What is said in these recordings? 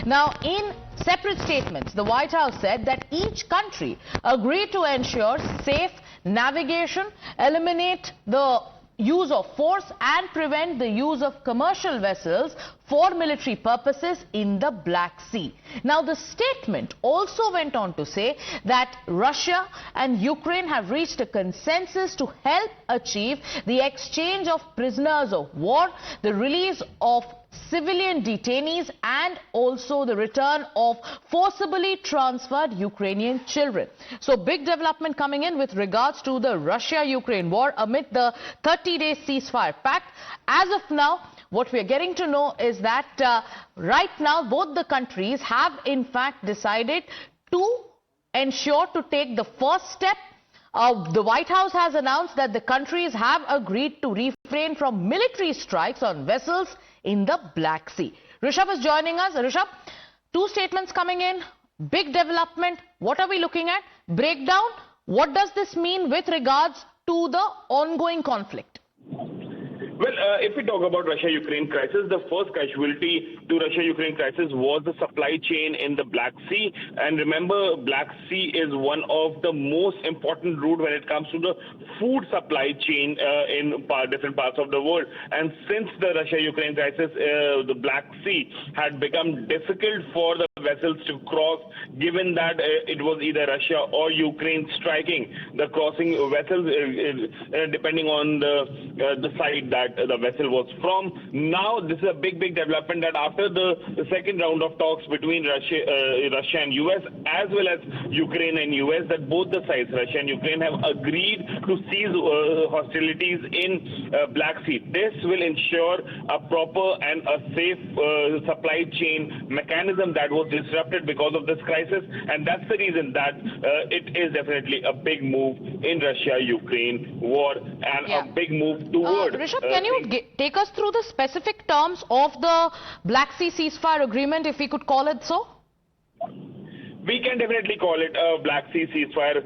Now, in separate statements, the White House said that each country agreed to ensure safe navigation, eliminate the use of force and prevent the use of commercial vessels for military purposes in the Black Sea. Now, the statement also went on to say that Russia and Ukraine have reached a consensus to help achieve the exchange of prisoners of war, the release of civilian detainees and also the return of forcibly transferred Ukrainian children. So big development coming in with regards to the Russia-Ukraine war amid the 30-day ceasefire pact. As of now, what we are getting to know is that right now both the countries have in fact decided to ensure to take the first step. The White House has announced that the countries have agreed to refrain from military strikes on vessels in the Black Sea. Rishabh is joining us. Rishabh, two statements coming in, big development. What are we looking at? Breakdown. What does this mean with regards to the ongoing conflict? Well, if we talk about Russia-Ukraine crisis, the first casualty to Russia-Ukraine crisis was the supply chain in the Black Sea. And remember, Black Sea is one of the most important route when it comes to the food supply chain in different parts of the world. And since the Russia-Ukraine crisis, the Black Sea had become difficult for the vessels to cross, given that it was either Russia or Ukraine striking the crossing vessels, depending on the side that the vessel was from. Now, this is a big development that after the second round of talks between Russia and U.S. as well as Ukraine and U.S., that both the sides, Russia and Ukraine, have agreed to cease hostilities in Black Sea. This will ensure a proper and a safe supply chain mechanism that was disrupted because of this crisis, and that's the reason that it is definitely a big move in Russia-Ukraine war and a big move toward... Rishabh, can you take us through the specific terms of the Black Sea ceasefire agreement, if we could call it so? We can definitely call it a Black Sea ceasefire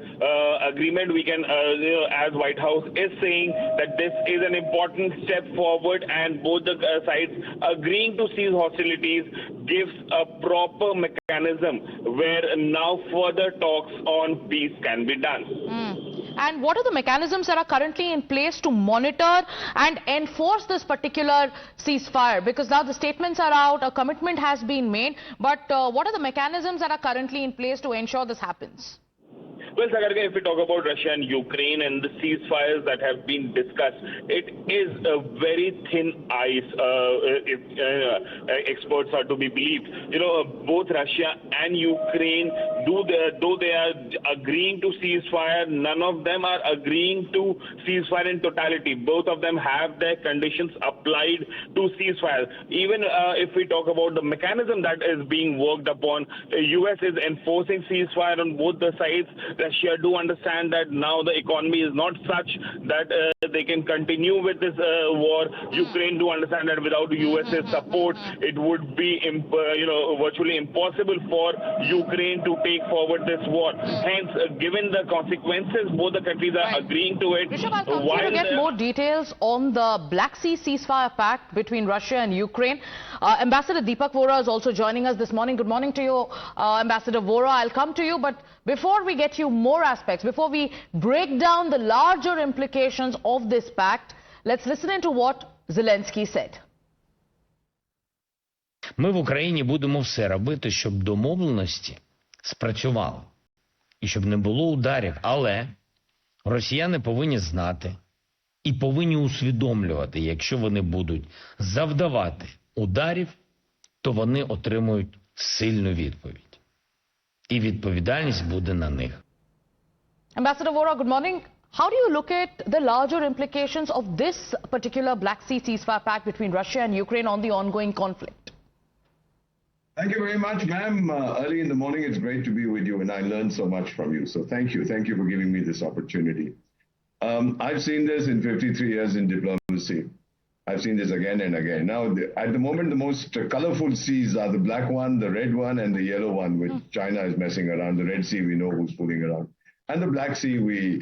agreement. We can, as White House is saying, that this is an important step forward, and both the sides agreeing to cease hostilities gives a proper mechanism where now further talks on peace can be done. And what are the mechanisms that are currently in place to monitor and enforce this particular ceasefire? Because now the statements are out, a commitment has been made, but what are the mechanisms that are currently in place to ensure this happens? Well, Sagarika, if we talk about Russia and Ukraine and the ceasefires that have been discussed, it is a very thin ice, if experts are to be believed. You know, both Russia and Ukraine, though they are agreeing to ceasefire, none of them are agreeing to ceasefire in totality. Both of them have their conditions applied to ceasefire. Even if we talk about the mechanism that is being worked upon, the U.S. is enforcing ceasefire on both the sides. Russia do understand that now the economy is not such that they can continue with this war. Ukraine do understand that without US's support, it would be virtually impossible for Ukraine to take forward this war. Hence, given the consequences, both the countries are agreeing to it. Rishabh, I'll come to get more details on the Black Sea ceasefire pact between Russia and Ukraine. Ambassador Deepak Vora is also joining us this morning. Good morning to you, Ambassador Vora. I'll come to you, but before we get you more aspects, before we break down the larger implications of this pact, let's listen into what Zelensky said. Ми в Україні будемо все робити, щоб домовленості спрацювали і щоб не було ударів. Але росіяни повинні знати і повинні усвідомлювати, якщо вони будуть завдавати ударів, то вони отримують сильну відповідь. І відповідальність буде на них. Ambassador Vora, good morning. How do you look at the larger implications of this particular Black Sea ceasefire pact between Russia and Ukraine on the ongoing conflict? Thank you very much, ma'am. Early in the morning, it's great to be with you, and I learned so much from you. So thank you. Thank you for giving me this opportunity. I've seen this in 53 years in diplomacy. I've seen this again and again. Now, at the moment, the most colorful seas are the black one, the red one, and the yellow one, which China is messing around. The Red Sea, we know who's fooling around. And the Black Sea,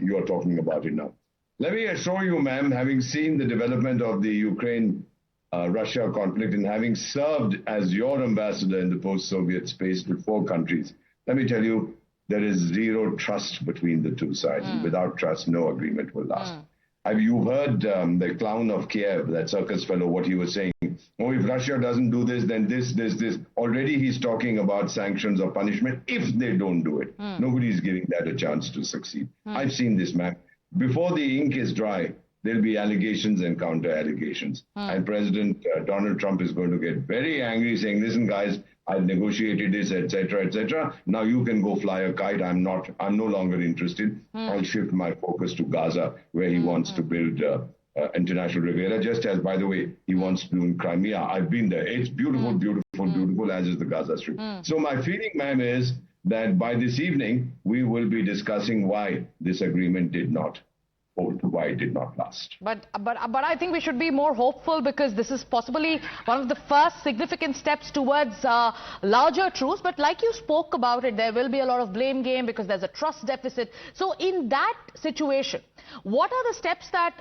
you are talking about it now. Let me assure you, ma'am, having seen the development of the Ukraine Russia conflict and having served as your ambassador in the post-Soviet space to 4 countries, let me tell you, there is zero trust between the two sides. Without trust, no agreement will last. Have you heard the clown of Kiev, that circus fellow, what he was saying? Oh, if Russia doesn't do this, then this. Already he's talking about sanctions or punishment if they don't do it. Nobody's giving that a chance to succeed. I've seen this, man. Before the ink is dry, there'll be allegations and counter-allegations. And President Donald Trump is going to get very angry saying, listen, guys, I've negotiated this, etc., etc. Now you can go fly a kite. I'm no longer interested. I'll shift my focus to Gaza, where he wants to build international Riviera, just as, by the way, he wants to do in Crimea. I've been there. It's beautiful, beautiful, as is the Gaza Strip. So my feeling, ma'am, is that by this evening, we will be discussing why this agreement did not hold, why it did not last. But I think we should be more hopeful, because this is possibly one of the first significant steps towards larger truce. But like you spoke about it, there will be a lot of blame game because there's a trust deficit. So in that situation, what are the steps that,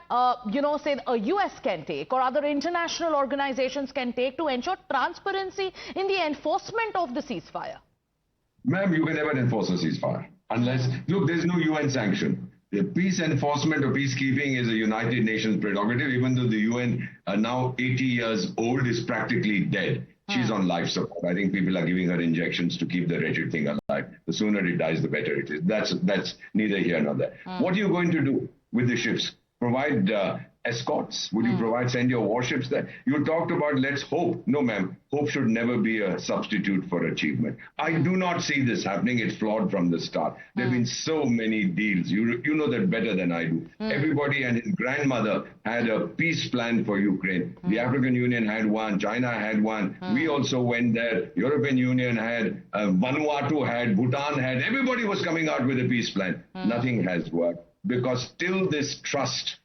say a U.S. can take or other international organizations can take to ensure transparency in the enforcement of the ceasefire? Ma'am, you can never enforce a ceasefire unless, look, there's no UN sanction. The peace enforcement or peacekeeping is a United Nations prerogative, even though the UN, now 80 years old, is practically dead. She's on life support. I think people are giving her injections to keep the wretched thing alive. The sooner it dies, the better it is. That's neither here nor there. What are you going to do with the ships? Provide escorts? Would you send your warships there? You talked about let's hope. No, ma'am. Hope should never be a substitute for achievement. I do not see this happening. It's flawed from the start. There have been so many deals. You know that better than I do. Everybody and his grandmother had a peace plan for Ukraine. The African Union had one. China had one. We also went there. European Union had. Vanuatu had. Bhutan had. Everybody was coming out with a peace plan. Nothing has worked, because still this trust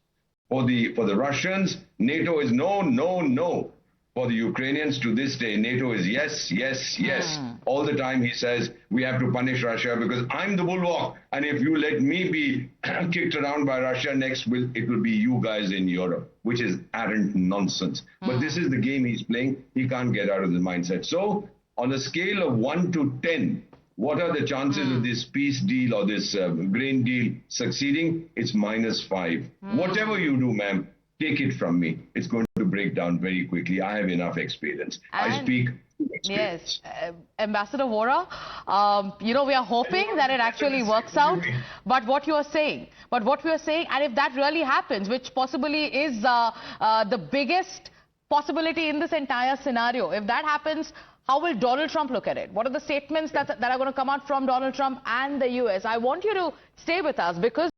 for the Russians, NATO is no, no, no. For the Ukrainians, to this day, NATO is yes, yes, yes. All the time he says, we have to punish Russia because I'm the bulwark. And if you let me be kicked around by Russia, next it will be you guys in Europe, which is arrant nonsense. But this is the game he's playing. He can't get out of the mindset. So on a scale of 1 to 10, what are the chances of this peace deal or this grain deal succeeding? It's -5. Whatever you do, ma'am, take it from me. It's going to break down very quickly. I have enough experience. I speak experience. Yes, Ambassador Vora, we are hoping that it actually works out. But what you are saying, and if that really happens, which possibly is the biggest possibility in this entire scenario, if that happens, how will Donald Trump look at it? What are the statements that are going to come out from Donald Trump and the U.S.? I want you to stay with us, because